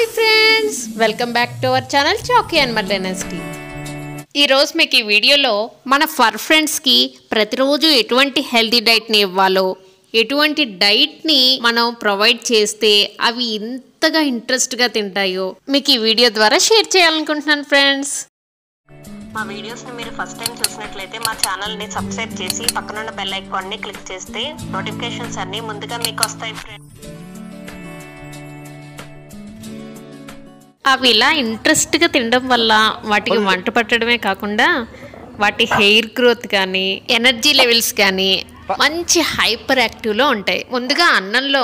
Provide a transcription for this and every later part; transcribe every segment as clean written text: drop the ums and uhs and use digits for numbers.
Hi friends, welcome back to our channel చాకీ and మర్డెనస్టీ. ఈరోజు మీకు ఈ వీడియోలో మన ఫర్ ఫ్రెండ్స్కి ప్రతిరోజు ఎటువంటి హెల్తీ డైట్ని ఇవ్వాలో, ఎటువంటి డైట్ని మనం ప్రొవైడ్ చేస్తే అవి ఇంతగా ఇంట్రెస్ట్గా తింటాయో మీకు ఈ వీడియో ద్వారా షేర్ చేయాలనుకుంటున్నాను ఫ్రెండ్స్. మా వీడియోస్ని మీరు ఫస్ట్ టైం చూసినట్లయితే మా ఛానల్ని సబ్స్క్రైబ్ చేసి పక్కనున్న బెల్ ఐకాన్ని క్లిక్ చేస్తే నోటిఫికేషన్స్ అన్నీ ముందుగా మీకు వస్తాయి ఫ్రెండ్స్. అవి ఇలా ఇంట్రెస్ట్గా తినడం వల్ల వాటికి వంట పట్టడమే కాకుండా వాటి హెయిర్ గ్రోత్ కానీ ఎనర్జీ లెవెల్స్ కానీ మంచి హైపర్ యాక్టివ్లో ఉంటాయి. ముందుగా అన్నంలో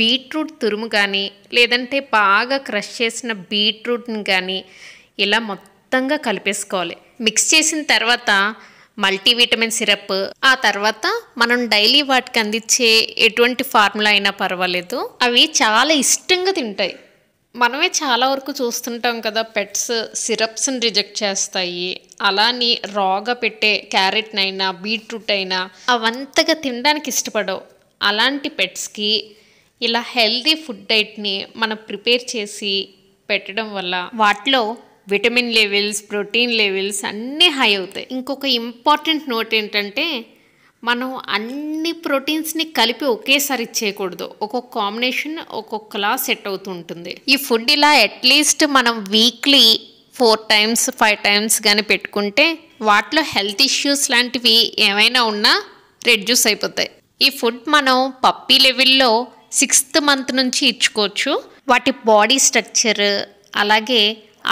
బీట్రూట్ తురుము కానీ లేదంటే బాగా క్రష్ చేసిన బీట్రూట్ని కానీ ఇలా మొత్తంగా కలిపేసుకోవాలి. మిక్స్ చేసిన తర్వాత మల్టీవిటమిన్ సిరప్, ఆ తర్వాత మనం డైలీ వాటికి అందించే ఎటువంటి ఫార్ములా అయినా పర్వాలేదు, అవి చాలా ఇష్టంగా తింటాయి. మనమే చాలా వరకు చూస్తుంటాం కదా, పెట్స్ సిరప్స్ని రిజెక్ట్ చేస్తాయి. అలాని రాగా పెట్టే క్యారెట్నైనా బీట్రూట్ అయినా అవంతగా తినడానికి ఇష్టపడవు. అలాంటి పెట్స్కి ఇలా హెల్దీ ఫుడ్ డైట్ని మనం ప్రిపేర్ చేసి పెట్టడం వల్ల వాటిలో విటమిన్ లెవెల్స్, ప్రోటీన్ లెవెల్స్ అన్నీ హై అవుతాయి. ఇంకొక ఇంపార్టెంట్ నోట్ ఏంటంటే, మనం అన్ని ప్రోటీన్స్ని కలిపి ఒకేసారి ఇచ్చేయకూడదు. ఒక్కొక్క కాంబినేషన్ ఒక్కొక్కలా సెట్ అవుతూ ఉంటుంది. ఈ ఫుడ్ ఇలా అట్లీస్ట్ మనం వీక్లీ 4 times 5 times కానీ పెట్టుకుంటే వాటిలో హెల్త్ ఇష్యూస్ లాంటివి ఏమైనా ఉన్నా రెడ్యూస్ అయిపోతాయి. ఈ ఫుడ్ మనం పప్పీ లెవెల్లో 6th month నుంచి ఇచ్చుకోవచ్చు. వాటి బాడీ స్ట్రక్చర్ అలాగే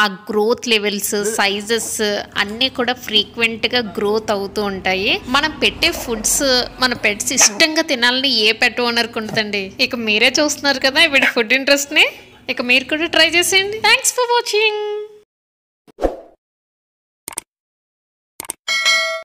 ఆ గ్రోత్ లెవెల్స్, సైజెస్ అన్నీ కూడా ఫ్రీక్వెంట్గా గ్రోత్ అవుతూ ఉంటాయి. మనం పెట్టే ఫుడ్స్ మన పెట్స్ ఇష్టంగా తినాలని ఏ పెట్ ఓనర్కి ఉంటుందండి. ఇక మీరే చూస్తున్నారు కదా వీడి ఫుడ్ ఇంట్రెస్ట్ని, ఇక మీరు కూడా ట్రై చేసేయండి. Thanks for watching.